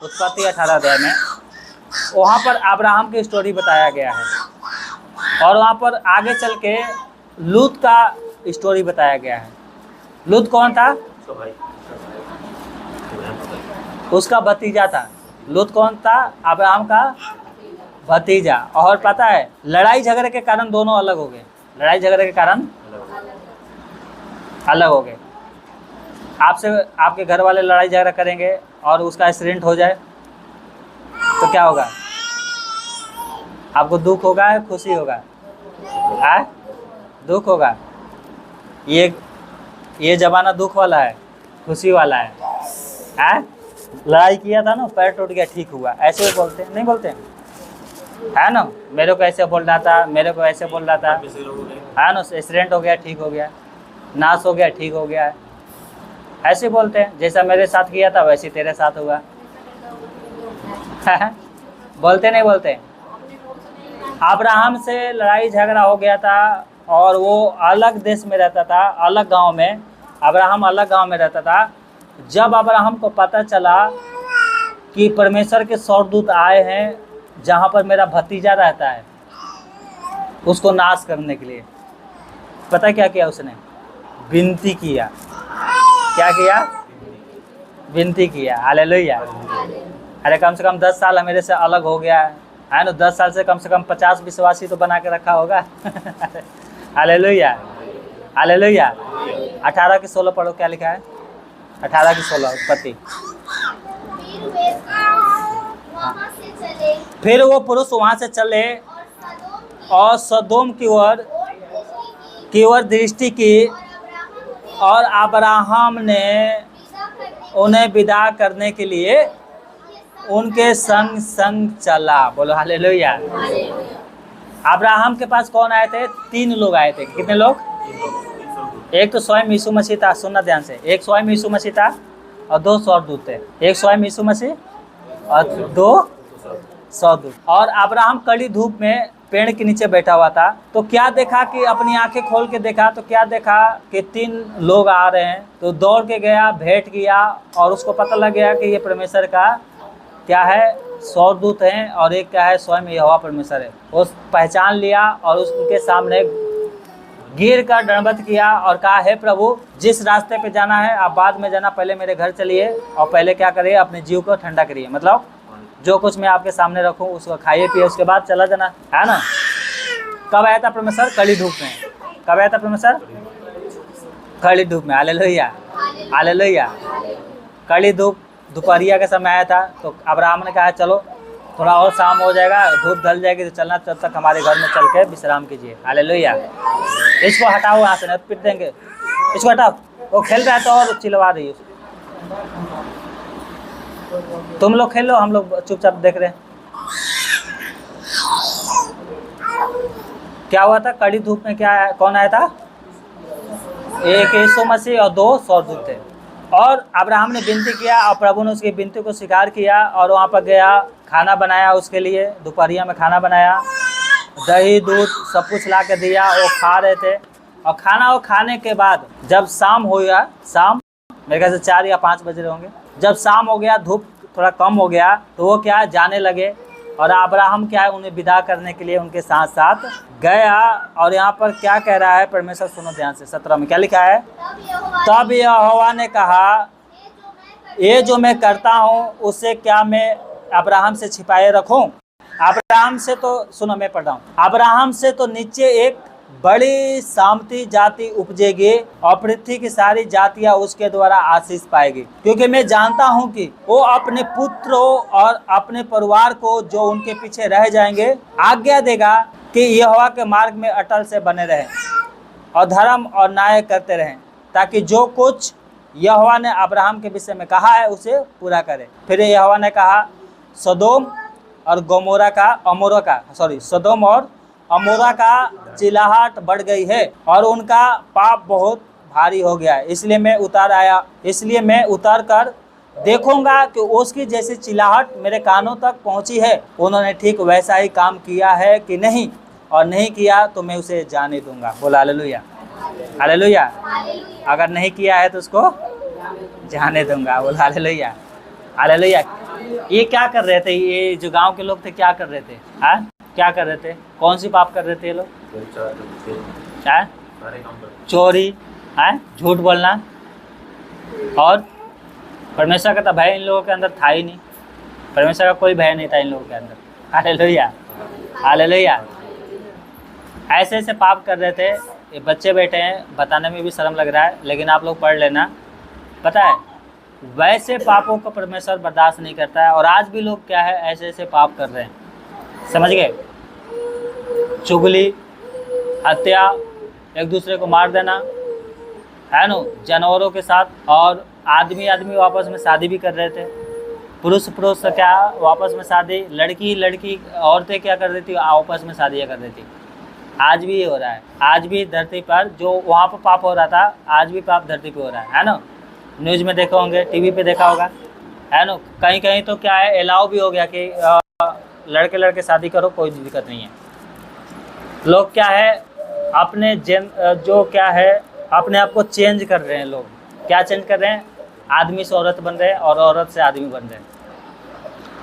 उत्पत्ति 18 अध्याय में, वहाँ पर अब्राहम की स्टोरी बताया गया है। और वहाँ पर आगे चल के लूत का स्टोरी बताया गया है। लूत कौन था? उसका भतीजा था। लूत कौन था? अब्राहम का भतीजा। और पता है, लड़ाई झगड़े के कारण दोनों अलग हो गए। लड़ाई झगड़े के कारण अलग हो गए। आपसे आपके घर वाले लड़ाई झगड़ा करेंगे और उसका एक्सीडेंट हो जाए तो क्या होगा? आपको दुख होगा या खुशी होगा? दुख होगा। ये जमाना दुख वाला है, खुशी वाला है? लड़ाई किया था ना, पैर टूट गया, ठीक हुआ, ऐसे ही बोलते हैं, नहीं बोलते हैं? है ना, मेरे को ऐसे बोल रहा था, मेरे को ऐसे बोल रहा था, है ना, एक्सीडेंट हो गया, ठीक हो गया, नाश हो गया, ठीक हो गया, ऐसे बोलते हैं। जैसा मेरे साथ किया था वैसे तेरे साथ हुआ। बोलते नहीं बोलते? अब्राहम से लड़ाई झगड़ा हो गया था और वो अलग देश में रहता था, अलग गांव में। अब्राहम अलग गांव में रहता था। जब अब्राहम को पता चला कि परमेश्वर के स्वर्गदूत आए हैं जहाँ पर मेरा भतीजा रहता है, उसको नाश करने के लिए, पता क्या किया उसने? विनती किया। क्या किया? विनती किया। हालेलुया। अरे कम से कम 10 साल मेरे से अलग हो गया है ना, 10 साल से कम 50 विश्वासी तो बना के रखा होगा। Hallelujah, hallelujah. 18 की 16 पढ़ो, क्या लिखा है? 18 की 16 उत्पत्ति। फिर वो पुरुष वहाँ से चले और सदोम की ओर दृष्टि की, और अब्राहम ने उन्हें विदा करने के लिए उनके संग संग चला। बोलो हालेलुया। अब्राहम के पास कौन आए थे? 3 लोग आए थे। कितने लोग? एक तो स्वयं यीशु मसीह था, सुनना ध्यान से। एक स्वयं यीशु मसीह था और 2 स्वर्गदूत थे। एक स्वयं यीशु मसीह और 2 स्वर्गदूत। और अब्राहम कड़ी धूप में पेड़ के नीचे बैठा हुआ था। तो क्या देखा कि अपनी आंखें खोल के देखा तो क्या देखा कि 3 लोग आ रहे हैं। तो दौड़ के गया, भेंट किया, और उसको पता लग गया कि ये परमेश्वर का क्या है, स्वर्गदूत हैं, और एक क्या है, स्वयं यहोवा परमेश्वर है। वो पहचान लिया और उसके सामने गिर कर दंडवत किया और कहा, हे प्रभु, जिस रास्ते पे जाना है आप बाद में जाना, पहले मेरे घर चलिए और पहले क्या करिए, अपने जीव को ठंडा करिए। मतलब जो कुछ मैं आपके सामने रखूं उसको खाइए पिए, उसके बाद चला जाना, है ना। कब आया था परमेश्वर? कड़ी धूप में। कब आया था परमेश्वर? कड़ी धूप में। Hallelujah, hallelujah. कड़ी धूप दोपहरिया के समय आया था। तो अब्राहम ने कहा, चलो थोड़ा और शाम हो जाएगा, धूप ढल जाएगी तो चलना, तब तक हमारे घर में चल के विश्राम कीजिए। हालेलुया। इसको हटाओ यहाँ से, नहीं पीट देंगे। इसको हटाओ, वो खेल रहा है तो और चिल्ला रही है। तुम लोग खेल लो, हम लोग चुपचाप देख रहे हैं। क्या हुआ था? कड़ी धूप में क्या है, कौन आया था? एक यीशु मसीह और 2 स्वर्गदूत थे। और अब्राहम ने विनती किया और प्रभु ने उसकी विनती को स्वीकार किया और वहाँ पर गया, खाना बनाया उसके लिए। दोपहरिया में खाना बनाया, दही दूध सब कुछ ला के दिया, वो खा रहे थे। और खाना वो खाने के बाद जब शाम हो गया, शाम मेरे ख्याल से 4 या 5 बज रहे होंगे, जब शाम हो गया, धूप थोड़ा कम हो गया, तो वो क्या है, जाने लगे। और अब्राहम क्या है, उन्हें विदा करने के लिए उनके साथ साथ गया। और यहाँ पर क्या कह रहा है परमेश्वर, सुनो ध्यान से। 17 में क्या लिखा है? तब यहोवा ने कहा, ये जो मैं करता हूँ उससे क्या मैं अब्राहम से छिपाए रखूँ? अब्राहम से तो, सुनो मैं पढ़ रहा हूँ, अब्राहम से तो नीचे एक बड़ी सामती जाति उपजेगी और पृथ्वी की सारी जातियां उसके द्वारा आशीष पाएगी, क्योंकि मैं जानता हूं कि वो अपने पुत्रों और अपने परिवार को जो उनके पीछे रह जाएंगे आज्ञा देगा कि यहोवा के मार्ग में अटल से बने रहें और धर्म और न्याय करते रहें, ताकि जो कुछ यहोवा ने अब्राहम के विषय में कहा है उसे पूरा करे। फिर यहोवा ने कहा, सदोम और सदोम और अमोरा का चिल्लाहट बढ़ गई है और उनका पाप बहुत भारी हो गया है, इसलिए मैं उतर कर देखूंगा कि उसकी जैसी चिल्लाहट मेरे कानों तक पहुंची है, उन्होंने ठीक वैसा ही काम किया है कि नहीं, और नहीं किया तो मैं उसे जाने दूंगा। बोला हालेलुया, हालेलुया। अगर नहीं किया है तो उसको जाने दूंगा। बोला हालेलुया। हालेलुया। ये क्या कर रहे थे, ये जो गांव के लोग थे क्या कर रहे थे? हाँ, क्या कर रहे थे? कौन सी पाप कर रहे थे ये लोग? चोरी, झूठ बोलना, और परमेश्वर का तो भय इन लोगों के अंदर था ही नहीं। परमेश्वर का कोई भय नहीं था इन लोगों के अंदर। Hallelujah, hallelujah. ऐसे ऐसे पाप कर रहे थे। ये बच्चे बैठे हैं, बताने में भी शर्म लग रहा है, लेकिन आप लोग पढ़ लेना। पता है, वैसे पापों को परमेश्वर बर्दाश्त नहीं करता है। और आज भी लोग क्या है, ऐसे ऐसे पाप कर रहे हैं, समझ गए? चुगली, हत्या, एक दूसरे को मार देना, है ना, जानवरों के साथ। और आदमी आदमी आपस में शादी भी कर रहे थे, पुरुष पुरुष से क्या आपस में शादी, लड़की लड़की, औरतें क्या कर रही थी, आपस में शादियाँ कर रही थी। आज भी ये हो रहा है। आज भी धरती पर जो वहाँ पर पाप हो रहा था, आज भी पाप धरती पे हो रहा है ना। न्यूज़ में देखा होंगे, टीवी पे देखा होगा, है ना। कहीं कहीं तो क्या है, अलाउ भी हो गया कि लड़के लड़के शादी करो, कोई दिक्कत नहीं है। लोग क्या है, अपने जो क्या है, अपने आप को चेंज कर रहे हैं। लोग क्या चेंज कर रहे हैं? आदमी से औरत बन रहे हैं और औरत से आदमी बन रहे हैं।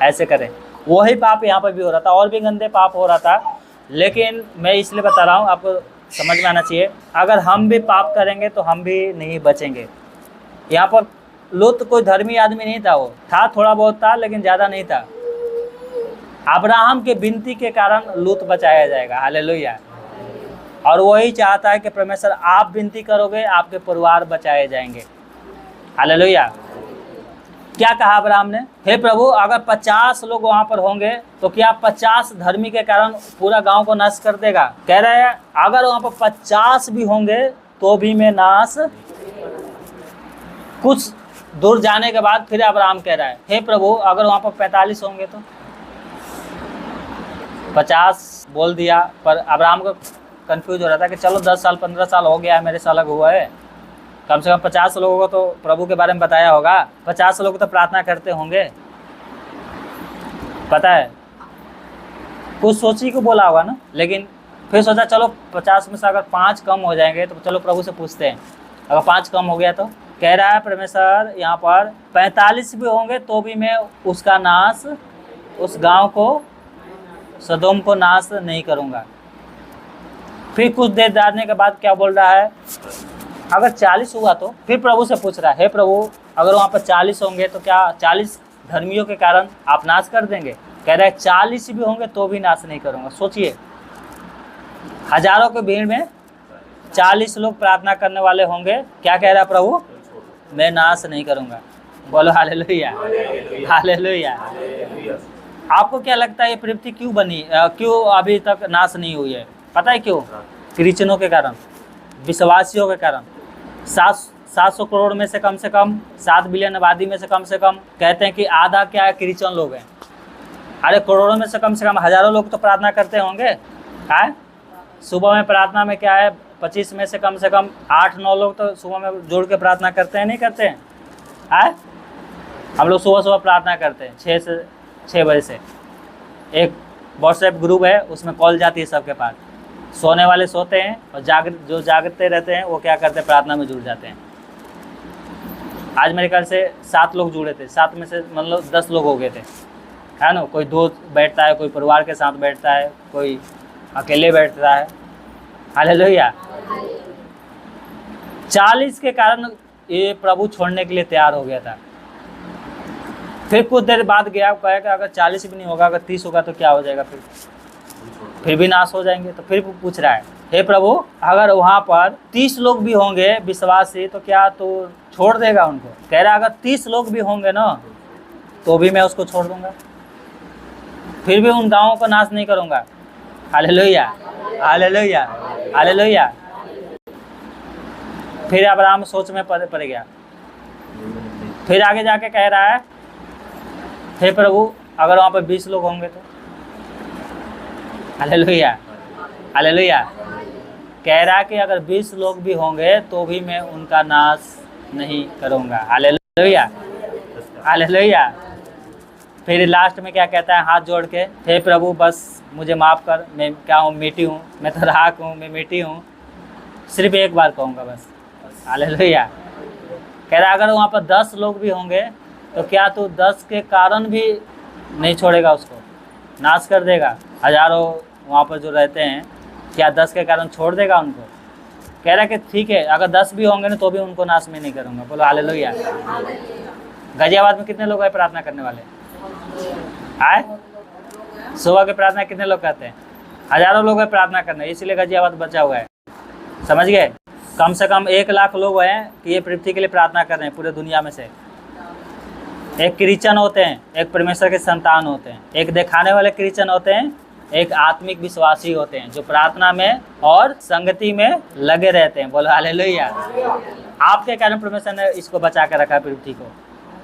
ऐसे करें, वही पाप यहाँ पर भी हो रहा था, और भी गंदे पाप हो रहा था। लेकिन मैं इसलिए बता रहा हूँ, आपको समझ में आना चाहिए, अगर हम भी पाप करेंगे तो हम भी नहीं बचेंगे। यहाँ पर लूत कोई धर्मी आदमी नहीं था, वो था, थोड़ा बहुत था, लेकिन ज़्यादा नहीं था। अब्राहम के विनती के कारण लूत बचाया जाएगा। हालेलुया। और वही चाहता है कि परमेश्वर आप विनती करोगे, आपके परिवार बचाए जाएंगे। हालेलुया। क्या कहा अब्राहम ने? हे प्रभु, अगर 50 लोग वहाँ पर होंगे तो क्या 50 धर्मी के कारण पूरा गांव को नाश कर देगा? कह रहे हैं अगर वहाँ पर 50 भी होंगे तो भी मैं नाश। कुछ दूर जाने के बाद फिर अब्राहम कह रहा है, हे प्रभु, अगर वहाँ पर 45 होंगे तो। 50 बोल दिया, पर अब्राहम को कंफ्यूज हो रहा था कि चलो 10 साल 15 साल हो गया है, मेरे से अलग हुआ है, कम से कम 50 लोगों को तो प्रभु के बारे में बताया होगा, 50 लोग तो प्रार्थना करते होंगे। पता है, कुछ सोची को बोला होगा ना। लेकिन फिर सोचा चलो 50 में से अगर 5 कम हो जाएंगे तो चलो प्रभु से पूछते हैं। अगर 5 कम हो गया तो कह रहा है परमेश्वर यहाँ पर 45 भी होंगे तो भी मैं उसका नाश, उस गांव को, सदोम को नाश नहीं करूँगा। फिर कुछ देर जाने के बाद क्या बोल रहा है, अगर 40 हुआ तो। फिर प्रभु से पूछ रहा है, हे प्रभु, अगर वहाँ पर 40 होंगे तो क्या 40 धर्मियों के कारण आप नाश कर देंगे? कह रहा है 40 भी होंगे तो भी नाश नहीं करूँगा। सोचिए, हजारों की भीड़ में 40 लोग प्रार्थना करने वाले होंगे, क्या कह रहा है प्रभु? मैं नाश नहीं करूँगा। बोलो हालेलुया, हालेलुया। आपको क्या लगता है ये पृथ्वी क्यों बनी, क्यों अभी तक नाश नहीं हुई है? पता है क्यों? क्रिश्चियनों के कारण, विश्वासियों के कारण। 700 करोड़ में से कम 7 बिलियन आबादी में से कम कहते हैं कि आधा क्या है, क्रिश्चियन लोग हैं। अरे करोड़ों में से कम हजारों लोग तो प्रार्थना करते होंगे। है सुबह में प्रार्थना में क्या है, 25 में से कम 8-9 लोग तो सुबह में जोड़ के प्रार्थना करते हैं, नहीं करते हैं? हम लोग सुबह प्रार्थना करते हैं 6 बजे से। एक व्हाट्सएप ग्रुप है, उसमें कॉल जाती है सबके पास। सोने वाले सोते हैं और जो जागते रहते हैं वो क्या करते हैं, प्रार्थना में जुड़ जाते हैं। आज मेरे ख्याल से 7 लोग जुड़े थे, 7 में से मतलब 10 लोग हो गए थे, है ना। कोई दोस्त बैठता है, कोई परिवार के साथ बैठता है, कोई अकेले बैठता है। हालेलुया। 40 के कारण ये प्रभु छोड़ने के लिए तैयार हो गया था। फिर कुछ देर बाद गया, कहेगा अगर 40 भी नहीं होगा, अगर 30 होगा तो क्या हो जाएगा? फिर भी नाश हो जाएंगे। तो फिर पूछ रहा है, हे प्रभु, अगर वहाँ पर 30 लोग भी होंगे विश्वासी तो क्या तो छोड़ देगा उनको? कह रहा अगर 30 लोग भी होंगे ना तो भी मैं उसको छोड़ दूंगा, फिर भी उन गाँवों को नाश नहीं करूँगा। Hallelujah, hallelujah, hallelujah. फिर अब्राहम सोच में पड़ गया। फिर आगे जाके कह रहा है, हे प्रभु, अगर वहाँ पर 20 लोग होंगे तो। Hallelujah, hallelujah. कह रहा कि अगर 20 लोग भी होंगे तो भी मैं उनका नाश नहीं करूँगा। Hallelujah, hallelujah. फिर लास्ट में क्या कहता है, हाथ जोड़ के, हे प्रभु, बस मुझे माफ़ कर, मैं क्या हूँ, मिट्टी हूँ, मैं तो राख हूँ, मैं मिट्टी हूँ, सिर्फ एक बार कहूँगा बस। हालेलुया। कह रहा अगर वहाँ पर 10 लोग भी होंगे तो क्या तू 10 के कारण भी नहीं छोड़ेगा उसको, नाश कर देगा? हजारों वहाँ पर जो रहते हैं, क्या 10 के कारण छोड़ देगा उनको? कह रहा है कि ठीक है, अगर 10 भी होंगे ना तो भी उनको नाश में नहीं करूँगा। बोलो हालेलुया। गाजियाबाद में कितने लोग हैं प्रार्थना करने वाले? आए सुबह की प्रार्थना कितने लोग करते हैं? हजारों लोग हैं प्रार्थना करने, इसलिए गाजियाबाद बचा हुआ है। समझ गए? कम से कम 1 लाख लोग हैं कि ये पृथ्वी के लिए प्रार्थना कर रहे हैं पूरे दुनिया में से। एक क्रिश्चियन होते हैं, एक परमेश्वर के संतान होते हैं, एक दिखाने वाले क्रिश्चियन होते हैं, एक आत्मिक विश्वासी होते हैं जो प्रार्थना में और संगति में लगे रहते हैं। बोलो हालेलुया। आपके कारण परमेश्वर ने इसको बचा कर रखा है पृथ्वी को,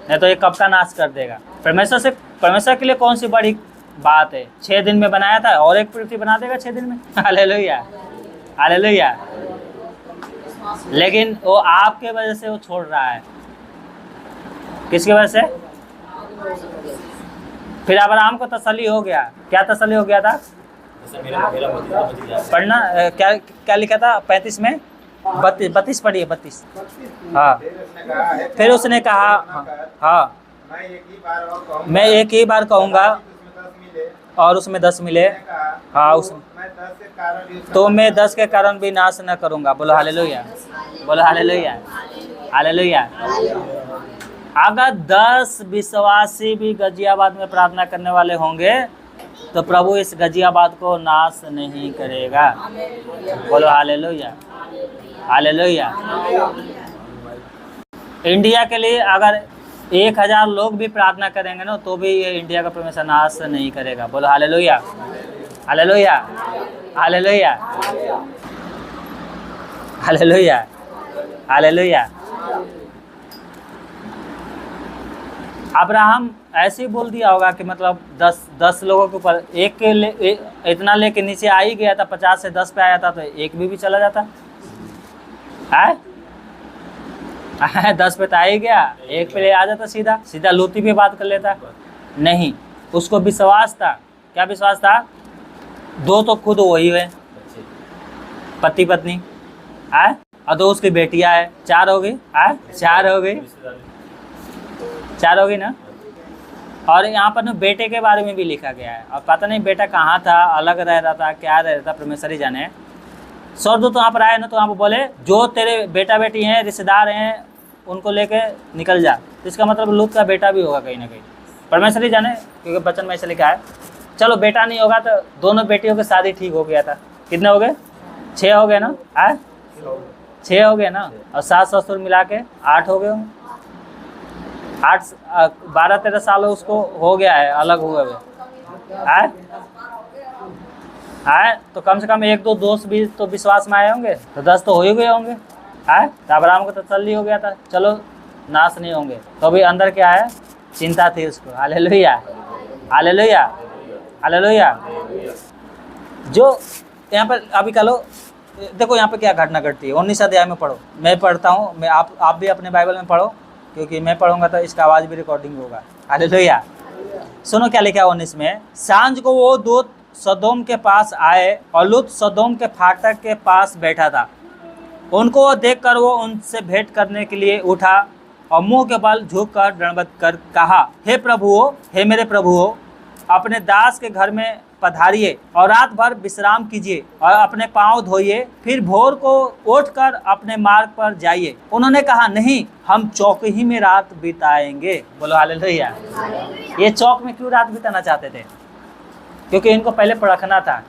नहीं तो ये कब का नाश कर देगा। परमेश्वर के लिए कौन सी बड़ी बात है? 6 दिन में बनाया था और एक पृथ्वी बना देगा 6 दिन में। Hallelujah hallelujah. लेकिन वो आपके वजह से वो छोड़ रहा है। किसकी वजह से? फिर अब्राहम को तसल्ली हो गया। क्या तसल्ली हो गया था? पढ़ना क्या लिखा था 35 में? 32 पढ़िए 32। हाँ, फिर उसने कहा हाँ मैं एक ही बार कहूँगा और उसमें 10 मिले। हाँ, उसमें तो मैं 10 के कारण भी नाश न करूँगा। बोलो हालेलुया। बोलो हालेलुया हालेलुया। अगर 10 विश्वासी भी गाजियाबाद में प्रार्थना करने वाले होंगे तो प्रभु इस गाजियाबाद को नाश नहीं करेगा। बोलो हालेलुया हालेलुया। इंडिया के लिए अगर 1000 लोग भी प्रार्थना करेंगे ना तो भी ये इंडिया का परमेश्वर नाश नहीं करेगा। बोलो hallelujah hallelujah hallelujah hallelujah hallelujah. Abraham ऐसे ही बोल दिया होगा कि मतलब 10 लोगों के ऊपर एक के इतना लेके नीचे आ ही गया था, 50 से 10 पे आया था तो एक भी चला जाता है। 10 पे तो आ ही गया, एक पे ले आ जाता, सीधा लूती पे बात कर लेता। नहीं, उसको विश्वास था। क्या विश्वास था? 2 तो खुद वही है, पति पत्नी है, और 2 उसकी बेटियां है। 4 हो गई है, 4 हो गई, 4 होगी ना। और यहाँ पर ना बेटे के बारे में भी लिखा गया है, और पता नहीं बेटा कहाँ था, अलग रह रहा था, क्या रह रहा था, परमेश्वर ही जाने। स्वर्गदूत वहाँ पर आए ना तो वहाँ पर बोले जो तेरे बेटा बेटी हैं, रिश्तेदार हैं, उनको लेके निकल जा। तो इसका मतलब लूत का बेटा भी होगा कहीं ना कहीं, परमेश्वर ही जाने, क्योंकि बचन में ऐसे लिखा है। चलो बेटा नहीं होगा तो दोनों बेटियों की शादी ठीक हो गया था। कितने हो गए? 6 हो गए ना। 6 हो गए ना, और सास ससुर मिला के 8 हो गए। 12-13 साल उसको हो गया है अलग हुए हुए है। तो कम से कम 1-2 दोस्त भी तो विश्वास में आए होंगे, तो 10 तो हो ही गए होंगे। तो अब्राहम को तसल्ली हो गया था, चलो नाश नहीं होंगे। तो अभी अंदर क्या है? चिंता थी उसको। Hallelujah hallelujah hallelujah. जो यहाँ पर अभी कह लो, देखो यहाँ पे क्या घटना घटती है। 19 अध्याय में पढ़ो, मैं पढ़ता हूँ, मैं आप भी अपने बाइबल में पढ़ो, क्योंकि मैं पढ़ूंगा तो इसका आवाज़ भी रिकॉर्डिंग होगा। हालेलुया। सुनो क्या लिखा है 19 में। सांझ को वो दूत सदोम के पास आए और लूत सदोम के फाटक के पास बैठा था। उनको देखकर वो उनसे भेंट करने के लिए उठा और मुंह के बल झुककर दंडवत कर कहा, हे प्रभुओ, हे मेरे प्रभुओ, अपने दास के घर में पधारिए और रात भर विश्राम कीजिए और अपने पांव धोइए, फिर भोर को उठकर अपने मार्ग पर जाइए। उन्होंने कहा, नहीं, हम चौक ही में रात बिताएंगे। बोलो हालेलुया। ये चौक में क्यों रात बिताना चाहते थे? क्योंकि इनको पहले परखना था।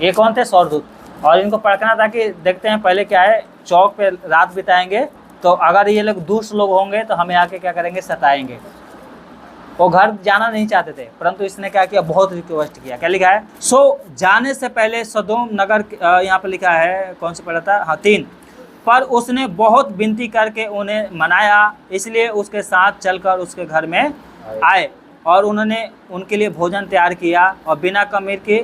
ये कौन थे? स्वर्गदूत। और इनको परखना था कि देखते हैं पहले क्या है, चौक पे रात बिताएंगे तो अगर ये लोग दुष्ट लोग होंगे तो हमें आके क्या करेंगे? सताएंगे। वो घर जाना नहीं चाहते थे, परंतु इसने क्या किया? बहुत रिक्वेस्ट किया। क्या लिखा है? सो जाने से पहले सदोम नगर, यहाँ पर लिखा है, कौन सा पढ़ा था? हाँ, 3 पर उसने बहुत विनती करके उन्हें मनाया, इसलिए उसके साथ चलकर उसके घर में आए और उन्होंने उनके लिए भोजन तैयार किया और बिना खमीर की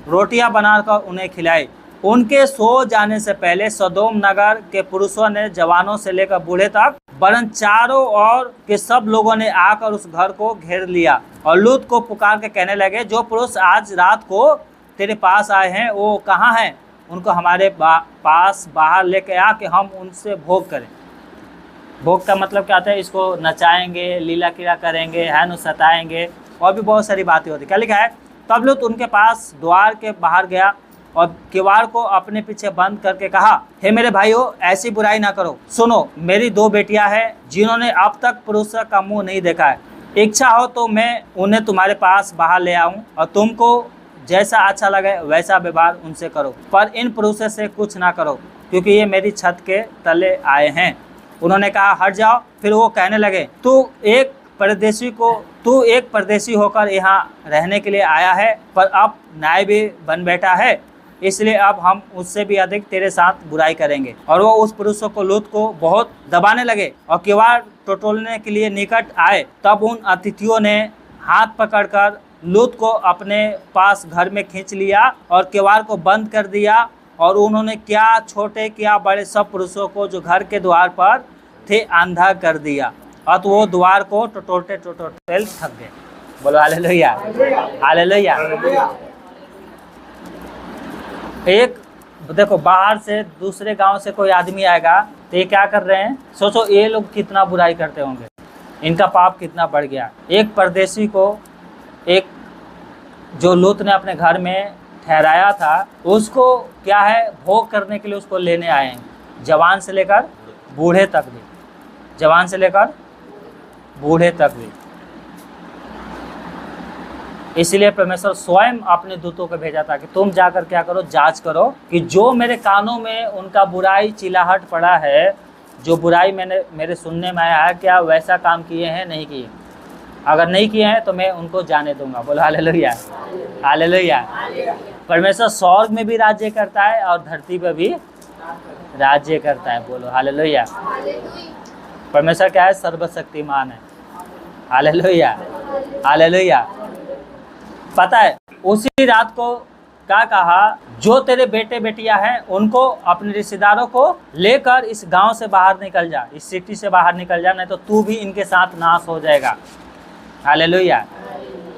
रोटियां बनाकर उन्हें खिलाई। उनके सो जाने से पहले सदोम नगर के पुरुषों ने जवानों से लेकर बूढ़े तक वरन चारों ओर के सब लोगों ने आकर उस घर को घेर लिया और लूत को पुकार के कहने लगे, जो पुरुष आज रात को तेरे पास आए हैं वो कहाँ हैं? उनको हमारे पास बाहर लेके आ कि हम उनसे भोग करें। भोग का मतलब क्या होता है, इसको नचाएंगे, लीला क्रिया करेंगे, है न, सताएंगे, और भी बहुत सारी बातें होती। क्या लिखा है, तब लूत उनके पास द्वार के बाहर गया और किवाड़ को अपने पीछे बंद करके कहा, हे मेरे भाइयों, ऐसी बुराई ना करो। सुनो, मेरी 2 बेटियां हैं जिन्होंने अब तक पुरुष का मुंह नहीं देखा है। इच्छा हो तो मैं उन्हें तुम्हारे पास बाहर ले आऊं और तुमको जैसा अच्छा लगे वैसा व्यवहार उनसे करो, पर इन पुरुषों से कुछ ना करो, क्योंकि ये मेरी छत के तले आए हैं। उन्होंने कहा, हट जाओ। फिर वो कहने लगे, तू एक परदेशी होकर यहाँ रहने के लिए आया है, पर अब न्याय भी बन बैठा है, इसलिए अब हम उससे भी अधिक तेरे साथ बुराई करेंगे। और वो उस पुरुषों को, लूत को बहुत दबाने लगे और किवाड़ टटोलने के लिए निकट आए। तब उन अतिथियों ने हाथ पकड़कर लूत को अपने पास घर में खींच लिया और किवाड़ को बंद कर दिया। और उन्होंने क्या छोटे क्या बड़े सब पुरुषों को जो घर के द्वार पर थे अंधा कर दिया, और तो वो द्वार को टटोलते थक गए। बोलो हालेलुया, हालेलुया। एक देखो, बाहर से दूसरे गांव से कोई आदमी आएगा तो ये क्या कर रहे हैं, सोचो ये लोग कितना बुराई करते होंगे, इनका पाप कितना बढ़ गया। एक परदेशी को, एक जो लूत ने अपने घर में ठहराया था, उसको क्या है, भोग करने के लिए उसको लेने आए हैं, जवान से लेकर बूढ़े तक भी, जवान से लेकर बूढ़े तक भी। इसलिए परमेश्वर स्वयं अपने दूतों को भेजा था कि तुम जाकर क्या करो, जांच करो कि जो मेरे कानों में उनका बुराई चिल्लाहट पड़ा है, जो बुराई मेरे सुनने में आया है, क्या वैसा काम किए हैं, नहीं किए। अगर नहीं किए हैं तो मैं उनको जाने दूंगा। बोलो हालेलुया, हालेलुया। परमेश्वर स्वर्ग में भी राज्य करता है और धरती पर भी राज्य करता है। बोलो हालेलुया। परमेश्वर क्या है, सर्वशक्तिमान है। Hallelujah, hallelujah. पता है, उसी रात को क्या कहा, जो तेरे बेटे बेटियां हैं उनको, अपने रिश्तेदारों को लेकर इस गांव से बाहर निकल जा, इस सिटी से बाहर निकल जा, नहीं तो तू भी इनके साथ नाश हो जाएगा। Hallelujah,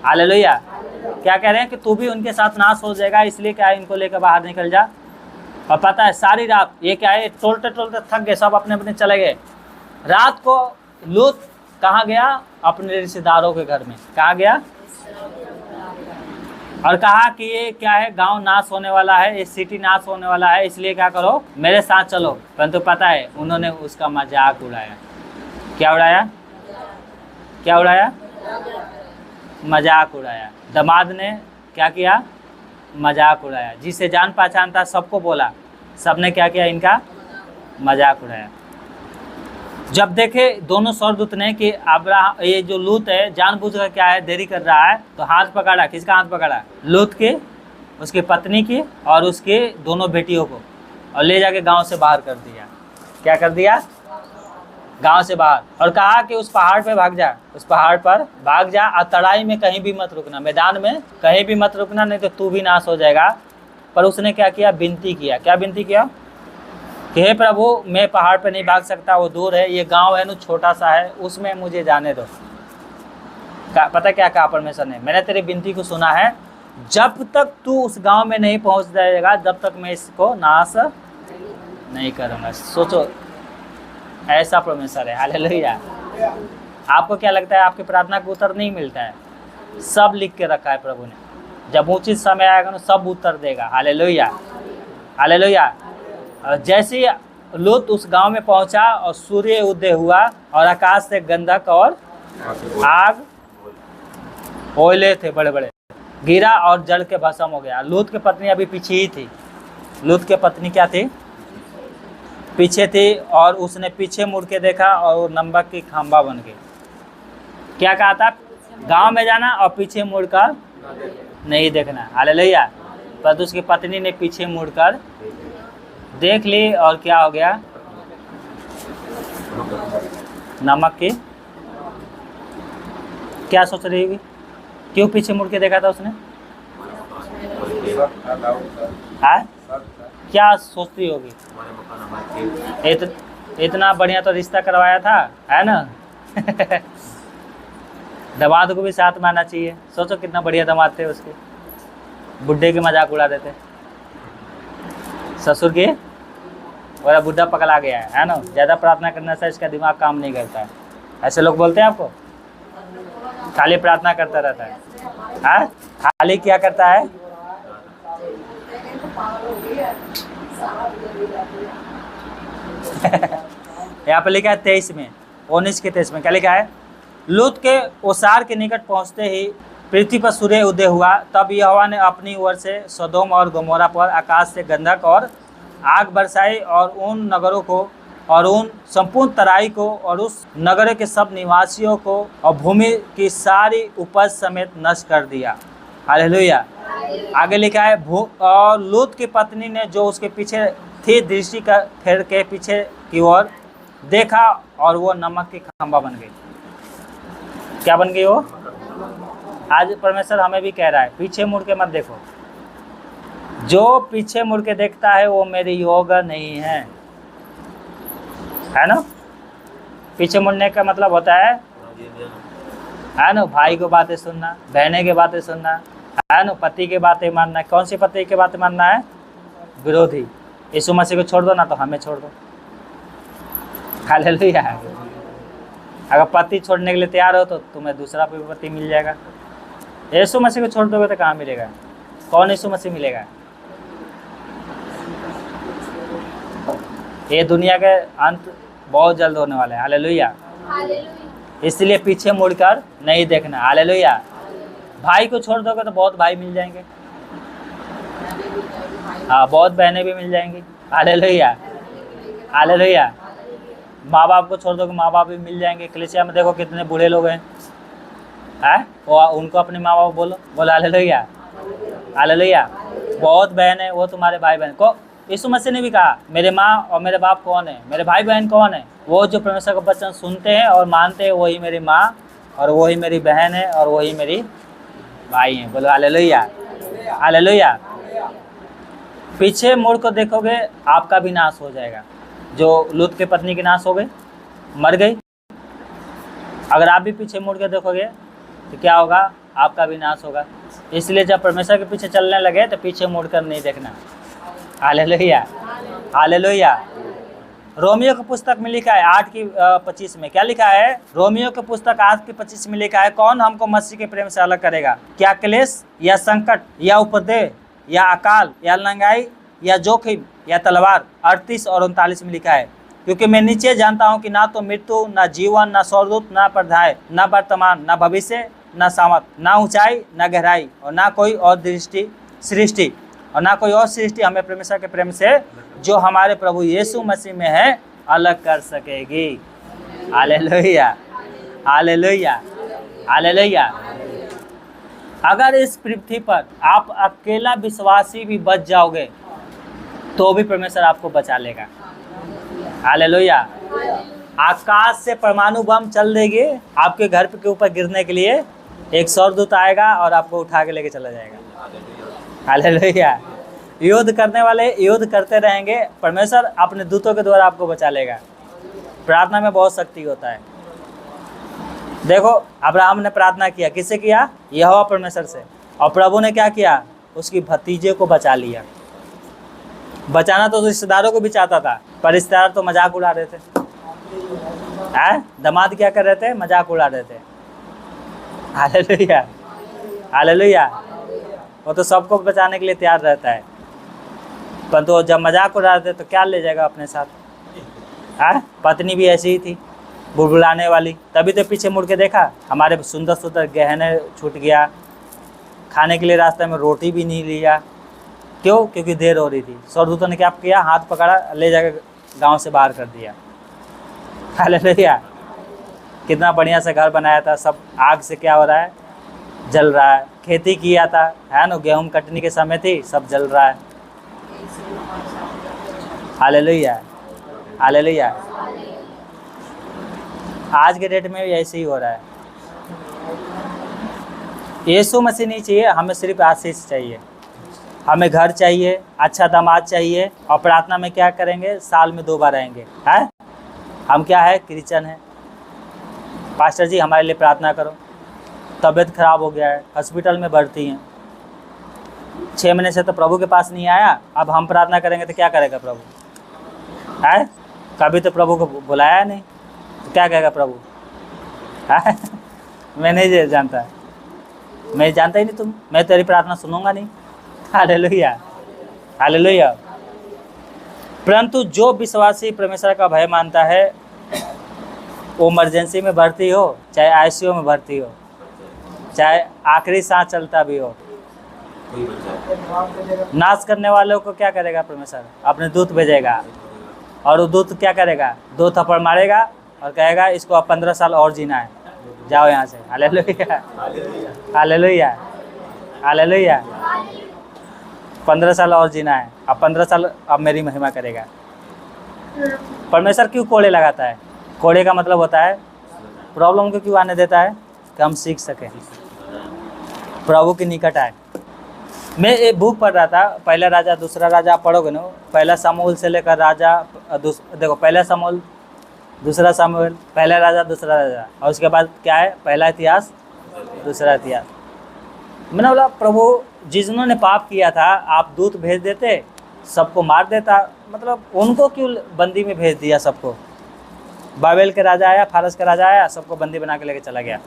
hallelujah. क्या कह रहे हैं कि तू भी उनके साथ नाश हो जाएगा, इसलिए क्या है, इनको लेकर बाहर निकल जा। और पता है, सारी रात ये क्या है, टोलते टोलते थक गए, सब अपने अपने चले गए। रात को लूत कहाँ गया, अपने रिश्तेदारों के घर में। कहाँ गया, और कहा कि ये क्या है, गांव नाश होने वाला है, ये सिटी नाश होने वाला है, इसलिए क्या करो, मेरे साथ चलो। परंतु पता है, उन्होंने उसका मजाक उड़ाया। क्या उड़ाया, क्या उड़ाया, मजाक उड़ाया। दामाद ने क्या किया, मजाक उड़ाया। जिसे जान पहचान था सबको बोला, सबने क्या किया, इनका मजाक उड़ाया। जब देखे दोनों स्वर्गदूत ने कि अब्राहम, ये जो लूत है जानबूझकर क्या है, देरी कर रहा है, तो हाथ पकड़ा। किसका हाथ पकड़ा, लूत के, उसकी पत्नी की और उसके दोनों बेटियों को, और ले जाके गांव से बाहर कर दिया। क्या कर दिया, गांव से बाहर। और कहा कि उस पहाड़ पे भाग जा, उस पहाड़ पर भाग जा, और तराई में कहीं भी मत रुकना, मैदान में कहीं भी मत रुकना, नहीं तो तू भी नाश हो जाएगा। पर उसने क्या किया, विनती किया। क्या विनती किया कि हे प्रभु, मैं पहाड़ पे नहीं भाग सकता, वो दूर है, ये गांव है ना, छोटा सा है, उसमें मुझे जाने दो। पता क्या कहा परमेश्वर ने, मैंने तेरी विनती को सुना है, जब तक तू उस गांव में नहीं पहुंच जाएगा, जब तक मैं इसको नाश नहीं करूंगा। सोचो, ऐसा परमेश्वर है। हालेलुया। आपको क्या लगता है, आपकी प्रार्थना का उत्तर नहीं मिलता है? सब लिख के रखा है प्रभु ने, जब उचित समय आएगा ना, सब उत्तर देगा। Hallelujah, hallelujah. जैसे ही लूत उस गांव में पहुंचा और सूर्य उदय हुआ और आकाश से गंधक और आग, कोयले थे बड़े बड़े, गिरा और जल के भस्म हो गया। लूत की पत्नी अभी पीछे ही थी। लूत की पत्नी क्या थी, पीछे थी, और उसने पीछे मुड़ के देखा और वो नमक की खंभा बन गई। क्या कहा था, गांव में जाना और पीछे मुड़कर नहीं देखना। हालेलुया। पर उसकी पत्नी ने पीछे मुड़कर देख ली, और क्या हो गया, नमक की, क्या सोच रही होगी, क्यों पीछे मुड़ के देखा था उसने? हाँ, क्या सोचती होगी, इतना बढ़िया तो रिश्ता करवाया था, है ना। दामाद को भी साथ में आना चाहिए। सोचो कितना बढ़िया दामाद थे उसके, बुढ़े के मजाक उड़ा देते, ससुर के बोला बुढ़ा पगला गया है ना, ज़्यादा प्रार्थना करने से इसका दिमाग काम नहीं करता है। ऐसे लोग बोलते हैं आपको, खाली प्रार्थना करता रहता है। हाँ, खाली क्या करता है? यहाँ पे लिखा है 23 में, 19 के 23 में क्या लिखा है? लूत के ओसार के निकट पहुंचते ही पृथ्वी पर सूर्य उदय हुआ। तब यहोवा ने अपनी ओर से सदोम और गमोरा पर आकाश से गंधक और आग बरसाई और उन नगरों को और उन संपूर्ण तराई को और उस नगर के सब निवासियों को और भूमि की सारी उपज समेत नष्ट कर दिया। हालेलुया। आगे लिखा है और लूत की पत्नी ने जो उसके पीछे थी दृष्टि का फेर के पीछे की ओर देखा और वो नमक की खंबा बन गई। क्या बन गई वो? आज परमेश्वर हमें भी कह रहा है पीछे मुड़ के मत देखो। जो पीछे मुड़ के देखता है वो मेरे योग्य नहीं है ना। पीछे मुड़ने का मतलब होता है ना, भाई को बातें सुनना, बहने की बातें सुनना, है ना, पति की बातें मानना। कौन सी पति की बातें मानना है? विरोधी। यीशु मसीह को छोड़ दो ना तो हमें छोड़ दो। हालेलुया। अगर पति छोड़ने के लिए तैयार हो तो तुम्हें दूसरा पति मिल जाएगा। यीशु मसीह को छोड़ दोगे तो कहाँ मिलेगा? कौन यीशु मसीह मिलेगा? ये दुनिया के अंत बहुत जल्द होने वाला है। हालेलुया। इसलिए पीछे मुड़कर नहीं देखना। हालेलुया। भाई को छोड़ दोगे तो बहुत भाई मिल जाएंगे, हाँ, बहुत बहनें भी मिल जाएंगी। हालेलुया। हालेलुया। माँ बाप को छोड़ दोगे माँ बाप भी मिल जाएंगे। कलीसिया में देखो कितने बूढ़े लोग हैं, वो उनको अपने माँ बाप बोलो हालेलुया। हालेलुया। बहुत बहन है, वो तुम्हारे भाई बहन को। यीशु मसीह ने भी कहा मेरे माँ और मेरे बाप कौन है, मेरे भाई बहन कौन है? वो जो परमेश्वर का वचन सुनते हैं और मानते हैं वही मेरी माँ और वही मेरी बहन है और वही मेरी भाई है। बोलो हालेलुया। हालेलुया। पीछे मुड़ कर देखोगे आपका भी नाश हो जाएगा। जो लूत के पत्नी की नाश हो गई, मर गई। अगर आप भी पीछे मुड़ कर देखोगे तो क्या होगा? आपका भी नाश होगा। इसलिए जब परमेश्वर के पीछे चलने लगे तो पीछे मुड़कर नहीं देखना। हालेलुया। हालेलुया। रोमियो की पुस्तक में लिखा है 8:25 में क्या लिखा है? रोमियो की पुस्तक 8:25 में लिखा है कौन हमको मसीह के प्रेम से अलग करेगा? क्या क्लेश या संकट या उपद्रव या अकाल या लंगाई या जोखिम या तलवार? 38 और 39 में लिखा है क्योंकि मैं नीचे जानता हूँ कि ना तो मृत्यु, ना जीवन, ना स्वर्गदूत, ना प्रधान, ना वर्तमान, ना भविष्य, ना सामर्थ, ना ऊंचाई, ना गहराई और ना कोई और सृष्टि और ना कोई और सृष्टि हमें परमेश्वर के प्रेम से जो हमारे प्रभु यीशु मसीह में है अलग कर सकेगी। हालेलुया। हालेलुया। हालेलुया। अगर इस पृथ्वी पर आप अकेला विश्वासी भी बच जाओगे तो भी परमेश्वर आपको बचा लेगा। हालेलुया। आकाश से परमाणु बम चल देगी आपके घर के ऊपर गिरने के लिए, एक स्वर्गदूत आएगा और आपको उठा के लेके चला जाएगा। हालेलुया। युद्ध करने वाले युद्ध करते रहेंगे, परमेश्वर अपने दूतों के द्वारा आपको बचा लेगा। प्रार्थना में बहुत शक्ति होता है। देखो अब्राहम ने प्रार्थना किया, किससे किया? यहोवा परमेश्वर से। और प्रभु ने क्या किया? उसकी भतीजे को बचा लिया। बचाना तो रिश्तेदारों को भी चाहता था, पर रिश्तेदार तो मजाक उड़ा रहे थे। दामाद क्या कर रहे थे? मजाक उड़ा रहे थे। हालेलुया। हालेलुया। वो तो सबको बचाने के लिए तैयार रहता है, परंतु जब मजाक उड़ा रहे थे तो क्या ले जाएगा अपने साथ? पत्नी भी ऐसी ही थी, बुलबुलाने वाली। तभी तो पीछे मुड़ के देखा, हमारे सुंदर सुंदर गहने छूट गया, खाने के लिए रास्ते में रोटी भी नहीं लिया। क्यों? क्योंकि देर हो रही थी। स्वर्गदूतों ने क्या किया? हाथ पकड़ा, ले जाकर गांव से बाहर कर दिया। हालेलुया। कितना बढ़िया से घर बनाया था, सब आग से क्या हो रहा है? जल रहा है। खेती किया था, है ना, गेहूं कटने के समय थी, सब जल रहा है। हालेलुया। हालेलुया। आज के डेट में भी ऐसे ही हो रहा है। यीशु मसीह नहीं चाहिए, हमें सिर्फ आशीष चाहिए। हमें घर चाहिए, अच्छा दामाद चाहिए, और प्रार्थना में क्या करेंगे? साल में 2 बार आएंगे। है हम क्या है? क्रिश्चियन है। पास्टर जी हमारे लिए प्रार्थना करो, तबीयत खराब हो गया है, हॉस्पिटल में भर्ती हैं, 6 महीने से तो प्रभु के पास नहीं आया, अब हम प्रार्थना करेंगे तो क्या करेगा प्रभु? है? कभी तो प्रभु को बुलाया नहीं, तो क्या कहेगा प्रभु? है? मैं नहीं जानता, मैं जानता ही नहीं तुम, मैं तेरी प्रार्थना सुनूंगा नहीं। Hallelujah, hallelujah. परंतु जो विश्वासी परमेश्वर का भय मानता है, वो इमरजेंसी में भर्ती हो, चाहे आईसीयू में भर्ती हो, चाहे आखिरी सांस चलता भी हो, नाश करने वालों को क्या करेगा परमेश्वर? अपने दूत भेजेगा, और वो दूत क्या करेगा? 2 थप्पड़ मारेगा और कहेगा इसको अब 15 साल और जीना है, जाओ यहाँ से। Hallelujah, hallelujah, hallelujah. 15 साल और जीना है, अब 15 साल अब मेरी महिमा करेगा। परमेश्वर क्यों कोड़े लगाता है? कोड़े का मतलब होता है प्रॉब्लम को क्यों आने देता है? कि हम सीख सकें, प्रभु के निकट आए। मैं एक बुक पढ़ रहा था, पहला राजा दूसरा राजा, आप पढ़ोगे ना, पहला सामुएल से लेकर राजा, देखो पहला सामुएल दूसरा सामुएल, पहला राजा दूसरा राजा, और उसके बाद क्या है? पहला इतिहास दूसरा इतिहास। मैंने बोला प्रभु जिन्होंने पाप किया था, आप दूत भेज देते, सबको मार देता, मतलब उनको क्यों बंदी में भेज दिया? सबको, बाबेल के राजा आया, फारस का राजा आया, सबको बंदी बना के लेके चला गया,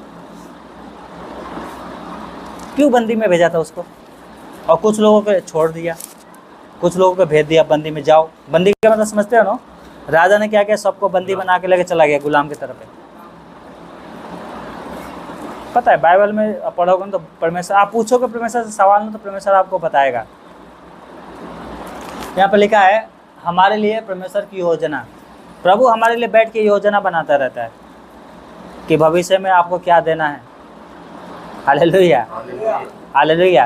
क्यों बंदी में भेजा था उसको? और कुछ लोगों को छोड़ दिया, कुछ लोगों को भेज दिया बंदी में, जाओ। बंदी का मतलब समझते हो ना? राजा ने क्या किया? सबको बंदी बना के लेके चला गया गुलाम की तरफ। पता है बाइबल में पढ़ोगे ना तो परमेश्वर, आप पूछोगे परमेश्वर से सवाल ना तो परमेश्वर आपको बताएगा। यहाँ पर लिखा है हमारे लिए परमेश्वर की योजना, प्रभु हमारे लिए बैठ के योजना बनाता रहता है कि भविष्य में आपको क्या देना है। Hallelujah, hallelujah.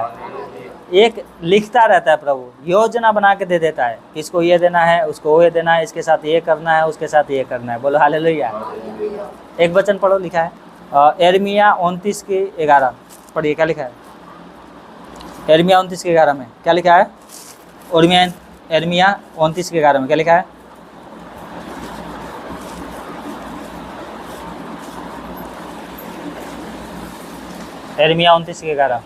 एक लिखता रहता है प्रभु, योजना बना के दे देता है, इसको ये देना है, उसको ये देना है, इसके साथ ये करना है, उसके साथ ये करना है। बोलो हालेलुया। एक वचन पढ़ो, लिखा है यिर्मयाह 29:11 पढ़िए, क्या लिखा है? यिर्मयाह 29:11 में क्या लिखा है? यिर्मयाह 29:11 में क्या लिखा है? यिर्मयाह 29:11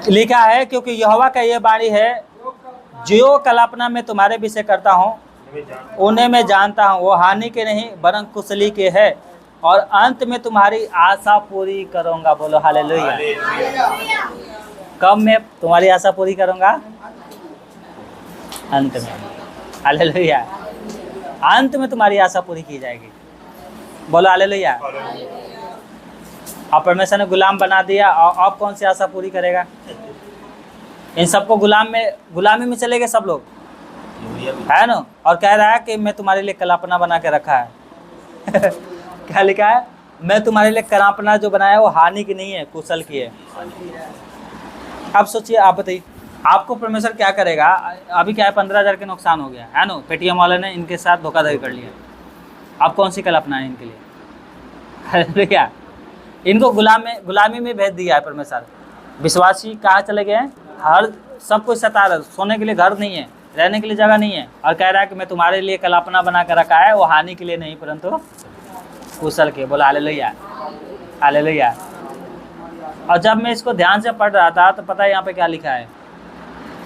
लिखा है, क्योंकि यहोवा का ये वाणी है, जो कल्पना में तुम्हारे विषय करता हूँ उन्हें मैं जानता हूँ, वो हानि के नहीं वरन कुशली के है, और अंत में तुम्हारी आशा पूरी करूँगा। बोलो हालेलुया। कब मैं तुम्हारी आशा पूरी करूँगा? अंत में। हालेलुया। अंत में तुम्हारी आशा पूरी की जाएगी। बोलो हालेलुया। अब परमेश्वर ने गुलाम बना दिया, और अब कौन सी आशा पूरी करेगा? इन सबको गुलामी में चले गए सब लोग, है ना? और कह रहा है कि मैं तुम्हारे लिए कल्पना बना के रखा है। क्या लिखा है? मैं तुम्हारे लिए कल्पना जो बनाया है वो हानि की नहीं है, कुशल की है। अब सोचिए, आप बताइए आपको परमेश्वर क्या करेगा? अभी क्या है, 15,000 के नुकसान हो गया, है ना? पेटीएम वाले ने इनके साथ धोखाधड़ी कर लिया। अब कौन सी कल्पना है इनके लिए? क्या इनको गुलामी में भेज दिया है परमेश्वर। विश्वासी कहाँ चले गए हैं? हर सब कुछ सता रहा, सोने के लिए घर नहीं है, रहने के लिए जगह नहीं है, और कह रहा है कि मैं तुम्हारे लिए कल्पना बना कर रखा है, वो हानि के लिए नहीं परंतु कुशल के। बोला हालेलुया, हालेलुया। और जब मैं इसको ध्यान से पढ़ रहा था तो पता है यहाँ पे क्या लिखा है?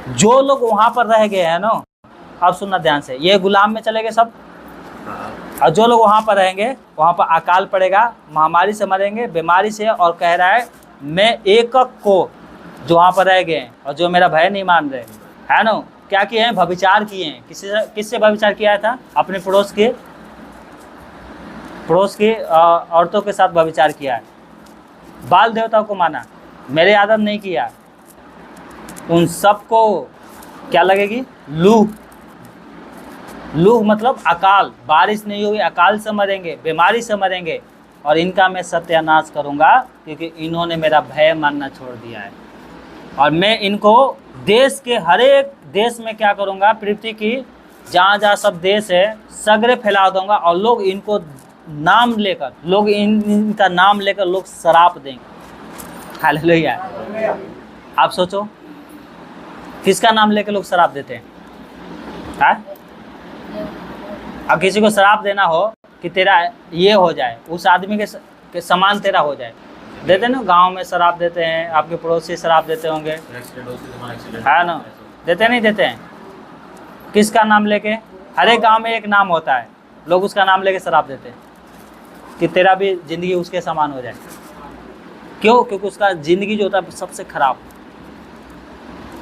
जो लोग वहाँ पर रह गए हैं ना, अब सुनना ध्यान से, ये गुलाम में चले गए सब, और जो लोग वहाँ पर रहेंगे वहाँ पर अकाल पड़ेगा, महामारी से मरेंगे, बीमारी से, और कह रहा है मैं एक को जो वहाँ पर रह गए हैं और जो मेरा भय नहीं मान रहे, है ना, क्या किए हैं? व्यभिचार किए हैं। किससे व्यभिचार किया था? अपने पड़ोस के औरतों के साथ व्यभिचार किया है। बाल देवताओं को माना, मेरे आदर नहीं किया, उन सबको क्या लगेगी? लूह मतलब अकाल, बारिश नहीं होगी, अकाल से मरेंगे, बीमारी से मरेंगे, और इनका मैं सत्यानाश करूंगा क्योंकि इन्होंने मेरा भय मानना छोड़ दिया है। और मैं इनको देश के हर एक देश में क्या करूंगा? पृथ्वी की जहाँ जहाँ सब देश है सगरे फैला दूंगा, और लोग इनको नाम लेकर, लोग इनका नाम लेकर लोग शराप देंगे। हालेलुया। आप सोचो किसका नाम लेकर लोग शराप देते हैं? अब किसी को शराप देना हो कि तेरा ये हो जाए, उस आदमी के समान तेरा हो जाए, देते ना? गांव में शराप देते हैं, आपके पड़ोसी शराप देते होंगे, है ना? देते नहीं देते हैं? किसका नाम लेके? हर एक गांव में एक नाम होता है, लोग उसका नाम लेके शराब देते हैं कि तेरा भी ज़िंदगी उसके समान हो जाए। क्यों? क्योंकि उसका ज़िंदगी जो होता है सबसे खराब।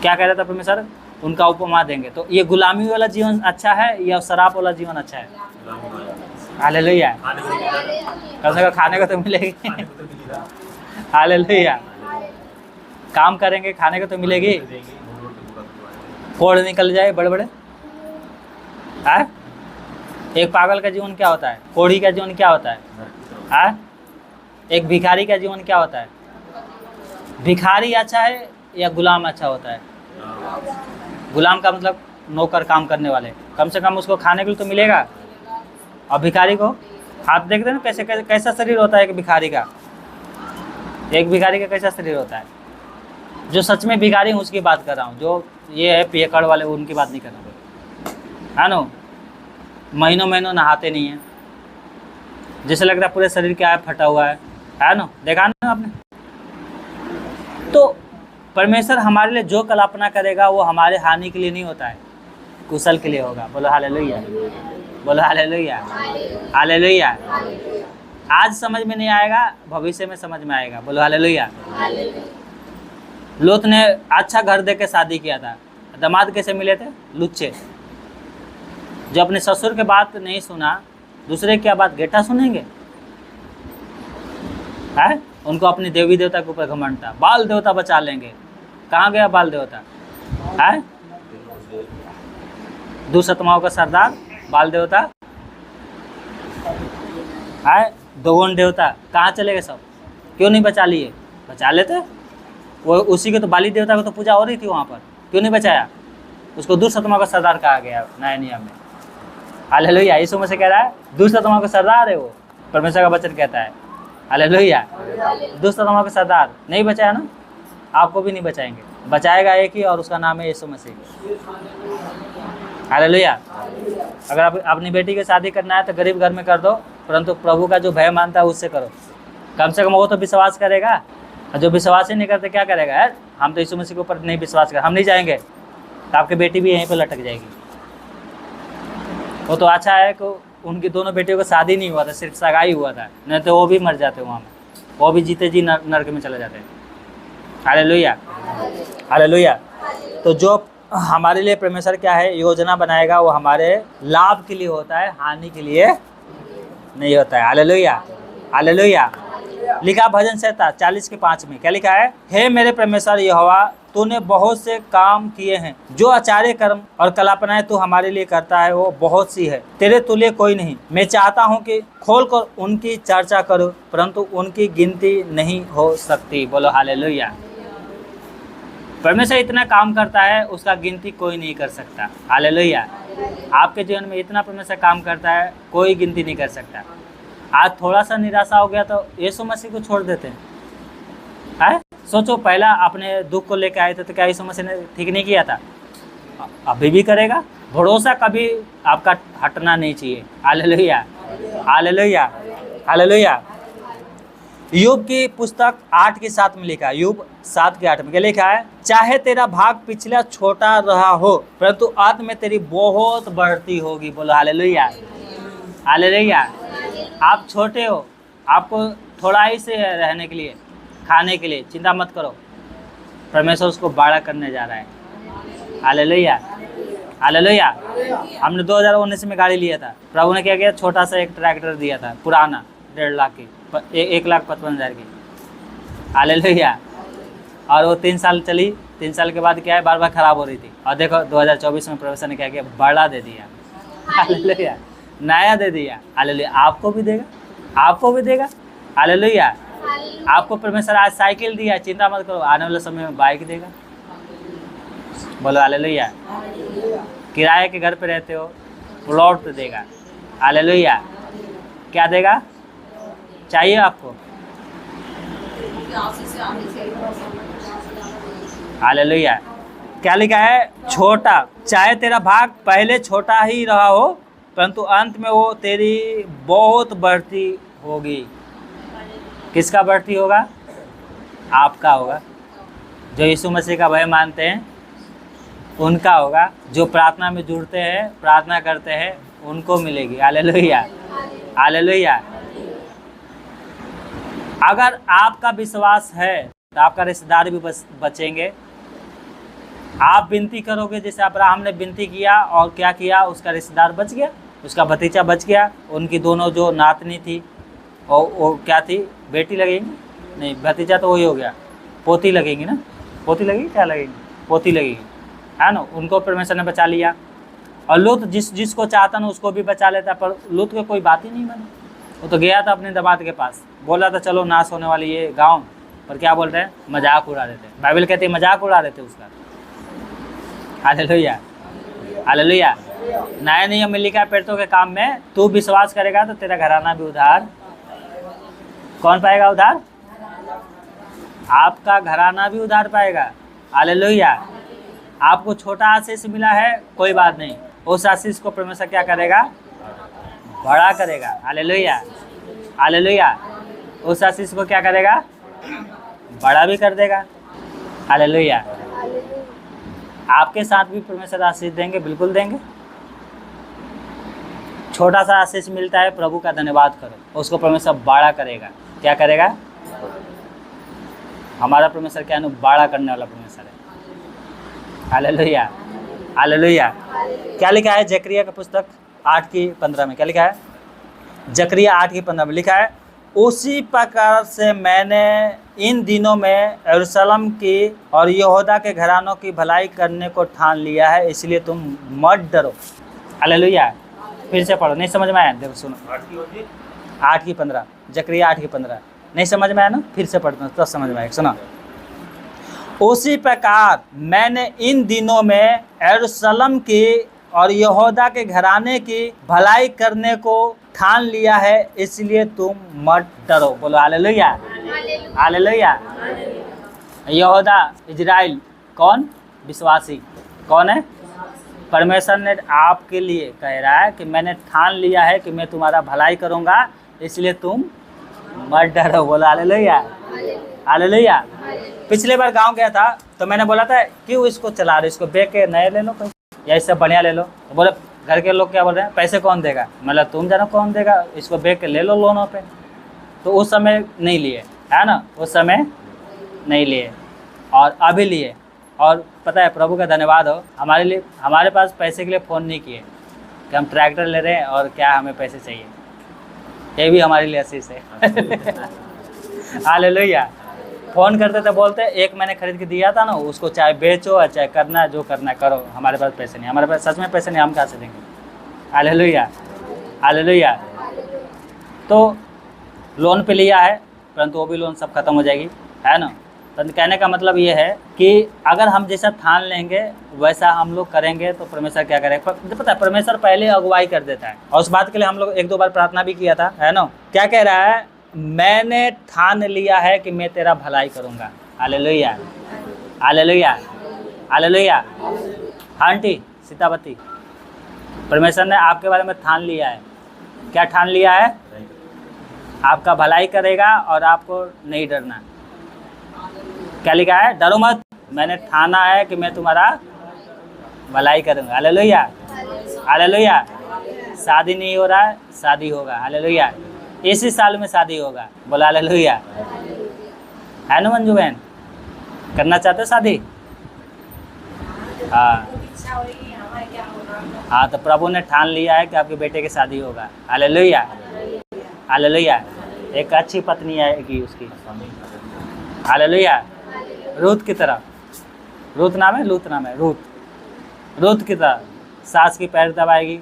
क्या कह रहा था परमेश्वर? उनका उपमा देंगे। तो ये गुलामी वाला जीवन अच्छा है या शराब वाला जीवन अच्छा है? हालेलुया। कम से कम खाने को तो मिलेगी। हालेलुया। काम करेंगे, खाने को तो मिलेगी। कोड़ निकल जाए बड़े बड़े। है? एक पागल का जीवन क्या होता है? कोढ़ी का जीवन क्या होता है? एक भिखारी का जीवन क्या होता है? भिखारी अच्छा है या गुलाम अच्छा होता है? गुलाम का मतलब नौकर, काम करने वाले। कम से कम उसको खाने के लिए तो मिलेगा। और भिखारी को हाथ देखते हैं ना कैसा शरीर होता है एक भिखारी का। एक भिखारी का कैसा शरीर होता है? जो सच में भिखारी हूँ उसकी बात कर रहा हूँ, जो ये है पियकड़ वाले उनकी बात नहीं कर रहा, है ना। महीनों महीनों नहाते नहीं हैं, जैसे लग रहा है पूरे शरीर क्या है फटा हुआ है ना। देखा ना आपने? तो परमेश्वर हमारे लिए जो कल्पना करेगा वो हमारे हानि के लिए नहीं होता है, कुशल के लिए होगा। बोलो हालेलुया, बोलो हालेलुया, हालेलुया। आज समझ में नहीं आएगा, भविष्य में समझ में आएगा। बोलो हालेलुया। लोत ने अच्छा घर देके शादी किया था, दामाद कैसे मिले थे? लुच्चे, जो अपने ससुर के बात नहीं सुना, दूसरे क्या बात गेटा सुनेंगे? है? उनको अपनी देवी देवता के ऊपर घमंड था। बाल देवता बचा लेंगे। कहाँ गया बाल देवता? है? दुष्टमाओं का सरदार बाल देवता है। दोगुन देवता कहाँ चले गए सब? क्यों नहीं बचा लिए? बचा लेते। वो उसी के तो बाली देवता को तो पूजा हो रही थी वहाँ पर, क्यों नहीं बचाया? उसको दुष्टमाओं का सरदार कहा गया नया नियम में। हालेलुया। यीशु मसीह कह रहा है दुष्टमाओं का सरदार है वो, परमेश्वर का वचन कहता है। हालेलुया। दुष्टमाओं का सरदार नहीं बचाया ना, आपको भी नहीं बचाएंगे। बचाएगा एक ही, और उसका नाम है यीशु मसीह। हालेलुया। अगर आप अपनी बेटी की शादी करना है तो गरीब घर में कर दो, परंतु प्रभु का जो भय मानता है उससे करो। कम से कम वो तो विश्वास करेगा। और जो विश्वास ही नहीं करते क्या करेगा? यार हम तो यीशु मसीह के ऊपर नहीं विश्वास कर, हम नहीं जाएंगे, तो आपकी बेटी भी यहीं पर लटक जाएगी। वो तो अच्छा है कि उनकी दोनों बेटियों का शादी नहीं हुआ था, सिर्फ सगाई हुआ था, नहीं तो वो भी मर जाते वहाँ में, वो भी जीते जी नरक में चले जाते हैं। Hallelujah, hallelujah. तो जो हमारे लिए परमेश्वर क्या है योजना बनाएगा वो हमारे लाभ के लिए होता है, हानि के लिए नहीं होता है। Hallelujah, hallelujah. लिखा भजन संहिता 40:5 में क्या लिखा है? हे मेरे परमेश्वर यहोवा, तूने बहुत से काम किए हैं, जो आचार्य कर्म और कल्पनाएं तू हमारे लिए करता है वो बहुत सी है, तेरे तुल्य कोई नहीं। मैं चाहता हूँ कि खोलकर उनकी चर्चा करो, परंतु उनकी गिनती नहीं हो सकती। बोलो हालेलुया। परमेश्वर इतना काम करता है उसका गिनती कोई नहीं कर सकता। हालेलुया। आपके जीवन में इतना परमेश्वर काम करता है कोई गिनती नहीं कर सकता। आज थोड़ा सा निराशा हो गया तो यीशु मसीह को छोड़ देते हैं। सोचो पहला अपने दुख को लेकर आए थे तो क्या यीशु मसीह ने ठीक नहीं किया था? अभी भी करेगा। भरोसा कभी आपका हटना नहीं चाहिए। Hallelujah, hallelujah, hallelujah. यूब की पुस्तक 8:7 में लिखा है, यूब 7:8 में क्या लिखा है? चाहे तेरा भाग पिछला छोटा रहा हो, परंतु अंत में तेरी बहुत बढ़ती होगी। बोलो हालेलुया, हालेलुया। आप छोटे हो, आपको थोड़ा ही से रहने के लिए, खाने के लिए, चिंता मत करो, परमेश्वर उसको बड़ा करने जा रहा है। Hallelujah, hallelujah. हमने 2019 में गाड़ी लिया था, प्रभु ने क्या किया? छोटा सा एक ट्रैक्टर दिया था, पुराना, 1.5 लाख की, 1,55,000 की। हालेलुया। और वो 3 साल चली, 3 साल के बाद क्या है? बार बार खराब हो रही थी। और देखो 2024 में परमेश्वर ने क्या किया? बड़ा दे दिया। हालेलुया, नया दे दिया। हालेलुया। आपको भी देगा, आपको भी देगा। हालेलुया। आपको परमेश्वर आज साइकिल दिया, चिंता मत करो, आने वाले समय में बाइक देगा। बोलो हालेलुया। किराए के घर पे रहते हो, प्लॉट देगा। हालेलुया। क्या देगा? चाहिए आपको? हालेलुया। क्या लिखा है? छोटा, चाहे तेरा भाग पहले छोटा ही रहा हो, परंतु अंत में वो तेरी बहुत बढ़ती होगी। किसका बढ़ती होगा? आपका होगा। जो यीशु मसीह का भय मानते हैं, उनका होगा। जो प्रार्थना में जुड़ते हैं, प्रार्थना करते हैं, उनको मिलेगी। Hallelujah, hallelujah. अगर आपका विश्वास है तो आपका रिश्तेदार भी बचेंगे। आप विनती करोगे जैसे अब्राहम ने विनती किया, और क्या किया, उसका रिश्तेदार बच गया, उसका भतीजा बच गया। उनकी दोनों जो नातनी थी, और वो क्या थी, बेटी लगेंगी नहीं, भतीजा तो वही हो गया, पोती लगेंगी ना, पोती लगेगी, क्या लगेगी, पोती लगेगी, है ना। उनको परमेश्वर ने बचा लिया। और लूत जिसको चाहता ना उसको भी बचा लेता, पर लूत की कोई बात ही नहीं मानी। वो तो गया था अपने दामाद के पास, बोला था चलो नाश होने वाली ये गांव, पर क्या बोल रहे हैं, मजाक उड़ा रहे थे। बाइबल कहते हैं मजाक उड़ा रहे थे उसका। Hallelujah, hallelujah. नया नियम में लिखा है पेड़ों के काम में, तू विश्वास करेगा तो तेरा घराना भी उधार। कौन पाएगा उधार? आपका घराना भी उधार पाएगा। हालेलुया। आपको छोटा आशीष मिला है, कोई बात नहीं, उस आशीष को परमेश्वर क्या करेगा, बड़ा करेगा। Hallelujah, hallelujah. उस आशीष को क्या करेगा, बड़ा भी कर देगा। हालेलुया। आपके साथ भी परमेश्वर आशीष देंगे, बिल्कुल देंगे। छोटा सा आशीष मिलता है, प्रभु का धन्यवाद करो, उसको परमेश्वर बड़ा करेगा। क्या करेगा? हमारा परमेश्वर क्या है, बड़ा करने वाला परमेश्वर है। Hallelujah, hallelujah. क्या लिखा है जकरिया का पुस्तक 8:15 में? क्या लिखा है? जकरिया 8:15 में लिखा है, उसी प्रकार से मैंने इन दिनों में यरूशलेम की और यहूदा के घरानों की भलाई करने को ठान लिया है, इसलिए तुम मत डरो। हालेलुया। फिर से पढ़ो, नहीं समझ में आया? देखो सुनो, 8:15, जकरिया 8:15। नहीं समझ में आया ना? फिर से पढ़ता हूँ तब समझ में आएगा। सुनो, उसी प्रकार मैंने इन दिनों में यरूशलेम की और यहूदा के घराने की भलाई करने को ठान लिया है, इसलिए तुम मत डरो। बोलो हालेलुया, हालेलुया। यहूदा, इजराइल, कौन? विश्वासी। कौन है? परमेश्वर ने आपके लिए कह रहा है कि मैंने ठान लिया है कि मैं तुम्हारा भलाई करूंगा, इसलिए तुम मत डरो। बोलो हालेलुया, हालेलुया। पिछले बार गांव गया था तो मैंने बोला था क्यों इसको चला रहे, इसको बेच के नए ले लो कोई, या इससे बढ़िया ले लो। तो बोले घर के लोग क्या बोल रहे हैं, पैसे कौन देगा? मतलब तुम जानो कौन देगा, इसको बेच के ले लो लोनों पे। तो उस समय नहीं लिए, है ना, उस समय नहीं लिए, और अभी लिए। और पता है, प्रभु का धन्यवाद हो, हमारे लिए, हमारे पास पैसे के लिए फ़ोन नहीं किए कि हम ट्रैक्टर ले रहे हैं और क्या हमें पैसे चाहिए। ये भी हमारे लिए आशीष है। हालेलुया। फ़ोन करते थे, बोलते एक मैंने खरीद के दिया था ना, उसको चाहे बेचो चाहे करना, जो करना करो, हमारे पास पैसे नहीं। हमारे पास सच में पैसे नहीं, हम कहाँ से देंगे? Hallelujah, hallelujah. तो लोन पे लिया है, परंतु वो भी लोन सब खत्म हो जाएगी, है ना। तो कहने का मतलब ये है कि अगर हम जैसा ठान लेंगे वैसा हम लोग करेंगे तो परमेश्वर क्या करेगा। पता है, परमेश्वर पहले अगुवाई कर देता है, और उस बात के लिए हम लोग 1-2 बार प्रार्थना भी किया था, है ना। क्या कह रहा है? मैंने ठान लिया है कि मैं तेरा भलाई करूँगा। Hallelujah, hallelujah, hallelujah. Aunty Sitavati, परमेश्वर ने आपके बारे में ठान लिया है। क्या ठान लिया है? आपका भलाई करेगा और आपको नहीं डरना। क्या लिखा है? डरो मत, मैंने ठाना है कि मैं तुम्हारा भलाई करूँगा। Hallelujah, hallelujah. शादी नहीं हो रहा है, शादी होगा। हालेलुया। इसी साल में शादी होगा। बोला हालेलुया, है ना मंजू बहन? करना चाहते हो शादी? हाँ हाँ, तो प्रभु ने ठान लिया है कि आपके बेटे की शादी होगा। Hallelujah, hallelujah. एक अच्छी पत्नी आएगी उसकी। हालेलुया। रूत की तरह, रूत नाम है, लूत नाम है, रूत की तरह सास की पैर दबाएगी,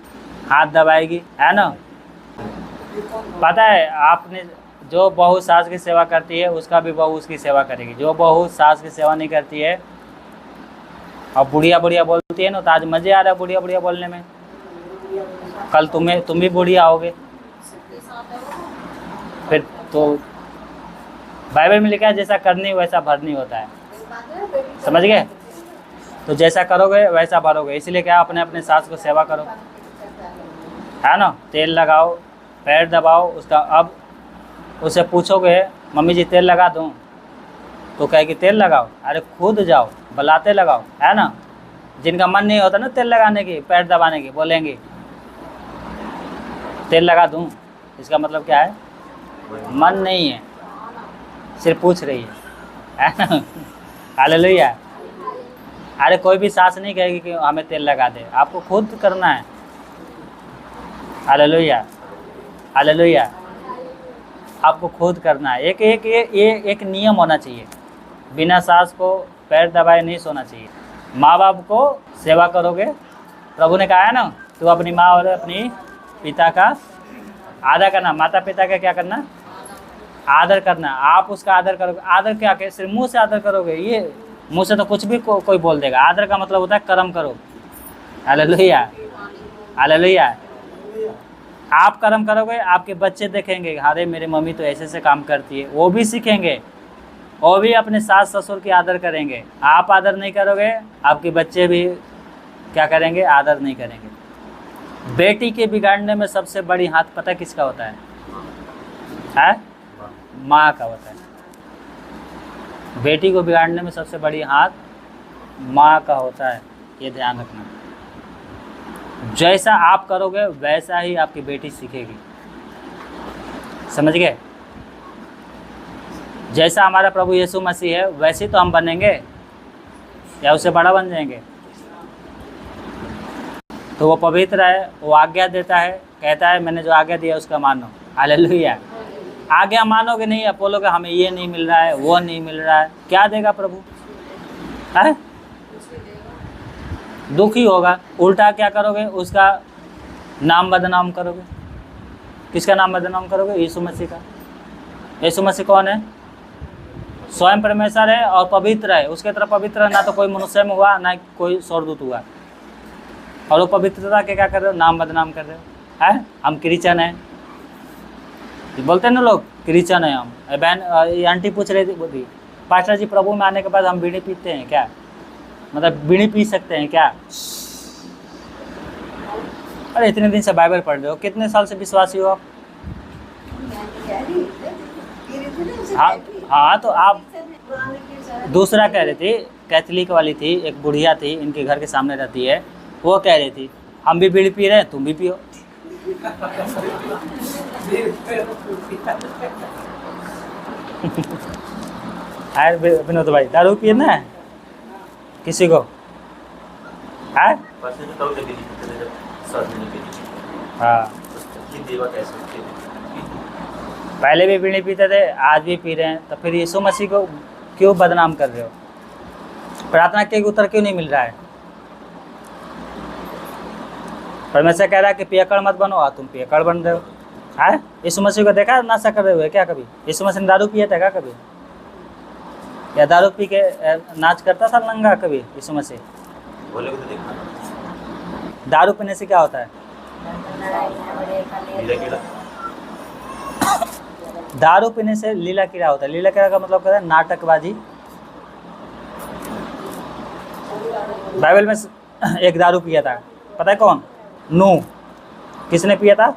हाथ दबाएगी, है ना। पता है, आपने जो बहू सास की सेवा करती है उसका भी बहू उसकी सेवा करेगी। जो बहू सास की सेवा नहीं करती है और बुढ़िया बुढ़िया बोलती है ना, तो आज मज़े आ रहा है बुढ़िया बुढ़िया बोलने में, कल तुम भी बुढ़िया आओगे। फिर तो बाइबल में लिखा है जैसा करनी वैसा भरनी होता है, समझ गए? तो जैसा करोगे वैसा भरोगे। इसलिए क्या, अपने अपने सास को सेवा करो, है ना। तेल लगाओ, पैर दबाओ उसका। अब उसे पूछोगे मम्मी जी तेल लगा दूँ, तो कहेगी तेल लगाओ। अरे खुद जाओ, बुलाते लगाओ, है ना। जिनका मन नहीं होता ना तेल लगाने की, पैर दबाने की, बोलेंगे तेल लगा दूं, इसका मतलब क्या है? मन नहीं है, सिर्फ पूछ रही है ना? हालेलुया। अरे कोई भी सास नहीं कहेगी कि हमें तेल लगा दे, आपको खुद करना है। Hallelujah, hallelujah. आपको खुद करना है। एक नियम होना चाहिए, बिना सास को पैर दबाए नहीं सोना चाहिए। माँ बाप को सेवा करोगे, प्रभु ने कहा है ना, तो अपनी माँ और अपनी पिता का आदर करना। माता पिता का क्या करना? आदर करना। आप उसका आदर करोगे। आदर क्या के सिर्फ मुंह से आदर करोगे? ये मुंह से तो कुछ भी कोई बोल देगा। आदर का मतलब होता है कर्म करो। Hallelujah, hallelujah. आप कर्म करोगे, आपके बच्चे देखेंगे, अरे मेरी मम्मी तो ऐसे से काम करती है, वो भी सीखेंगे, वो भी अपने सास ससुर की आदर करेंगे। आप आदर नहीं करोगे, आपके बच्चे भी क्या करेंगे? आदर नहीं करेंगे। बेटी के बिगाड़ने में सबसे बड़ी हाथ पता किसका होता है? माँ का होता है। बेटी को बिगाड़ने में सबसे बड़ी हाथ माँ का होता है, ये ध्यान रखना। जैसा आप करोगे वैसा ही आपकी बेटी सीखेगी। समझ गए? जैसा हमारा प्रभु यीशु मसीह है वैसे तो हम बनेंगे, या उससे बड़ा बन जाएंगे? तो वो पवित्र है, वो आज्ञा देता है, कहता है मैंने जो आज्ञा दिया उसका मानो। हालेलुया। आज्ञा मानोगे नहीं, आप बोलोगे हमें ये नहीं मिल रहा है, वो नहीं मिल रहा है, क्या देगा प्रभु? है दुखी होगा। उल्टा क्या करोगे? उसका नाम बदनाम करोगे। किसका नाम बदनाम करोगे? यीशु मसीह का। यीशु मसीह कौन है? स्वयं परमेश्वर है और पवित्र है। उसके तरफ पवित्र ना तो कोई मनुष्य में हुआ, ना कोई स्वर्गदूत हुआ, और वो पवित्रता के क्या कर रहे हो? नाम बदनाम कर रहे हो। है हम क्रिश्चियन हैं, बोलते हैं ना लोग क्रिश्चियन है हम। बहन ये आंटी पूछ रही थी, बोली पास्टर जी प्रभु में आने के बाद हम बीड़ी पीते हैं क्या? मतलब बीड़ी पी सकते हैं क्या? अरे इतने दिन से बाइबल पढ़ रहे हो, कितने साल से विश्वासी हो आप? हाँ तो आप दूसरा कह रही थी, कैथलिक वाली थी, एक बुढ़िया थी, इनके घर के सामने रहती है, वो कह रही थी हम भी बीड़ी पी रहे हैं, तुम भी पियो। विनोद भाई दारू पिए ना किसी को? है हाँ, पहले भी बीड़ी पीते थे, आज भी पी रहे हैं, तो फिर यीशु मसीह को क्यों बदनाम कर रहे हो? प्रार्थना के उत्तर क्यों नहीं मिल रहा है? परमेश्वर कह रहा है कि पियक्कड़ मत बनो, और तुम पियक्कड़ बन रहे हो। है यीशु मसीह को देखा नशा कर रहे हुए क्या कभी? यीशु मसीह ने दारू पिया था क्या कभी? या दारू पी के नाच करता था नंगा कभी यीशु मसीह? बोले तो देखा। दारू पीने से क्या होता है? दारू पीने से लीला कीड़ा होता है। लीला कीड़ा का मतलब क्या है? नाटकबाजी। बाइबल में एक दारू पिया था, पता है कौन? नूह। किसने पिया था?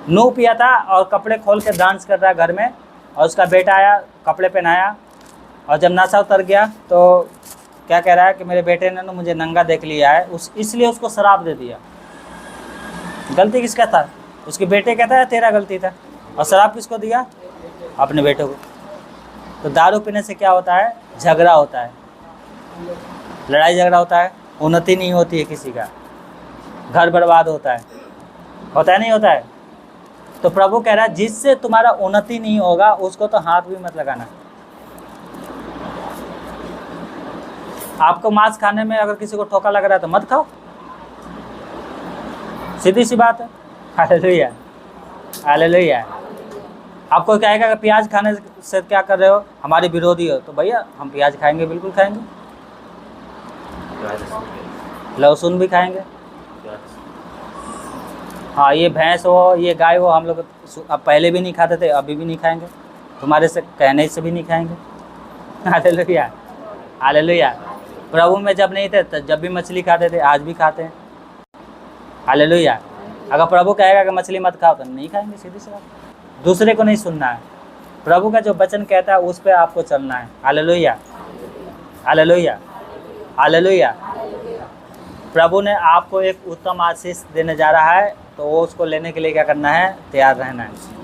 नूह पिया था, और कपड़े खोल के डांस कर रहा है घर में, और उसका बेटा आया, कपड़े पहनाया, और जब नशा उतर गया तो क्या कह रहा है कि मेरे बेटे ने ना मुझे नंगा देख लिया है, इसलिए उसको शराप दे दिया। गलती किसका था? उसके बेटे कहता है तेरा गलती था, और शराप किसको दिया? अपने बेटे को। तो दारू पीने से क्या होता है? झगड़ा होता है, लड़ाई झगड़ा होता है, उन्नति नहीं होती है किसी का, घर बर्बाद होता है नहीं होता है? तो प्रभु कह रहा है जिससे तुम्हारा उन्नति नहीं होगा उसको तो हाथ भी मत लगाना। आपको मांस खाने में अगर किसी को ठोका लग रहा है तो मत खाओ, सीधी सी बात है। Hallelujah, hallelujah. आपको कहेगा कि प्याज खाने से क्या कर रहे हो? हमारे विरोधी हो। तो भैया हम प्याज खाएंगे, बिल्कुल खाएंगे, लहसुन भी खाएंगे। हाँ, ये भैंस हो, ये गाय हो, हम लोग अब पहले भी नहीं खाते थे, अभी भी नहीं खाएंगे, तुम्हारे से कहने से भी नहीं खाएंगे। Hallelujah, hallelujah. प्रभु में जब नहीं थे तो जब भी मछली खाते थे, आज भी खाते हैं। हालेलुया। अगर प्रभु कहेगा कि मछली मत खाओ तो नहीं खाएंगे, सीधी सी बात। दूसरे को नहीं सुनना है, प्रभु का जो वचन कहता है उस पर आपको चलना है। Hallelujah, hallelujah, hallelujah. प्रभु ने आपको एक उत्तम आशीष देने जा रहा है, तो वो उसको लेने के लिए क्या करना है? तैयार रहना है।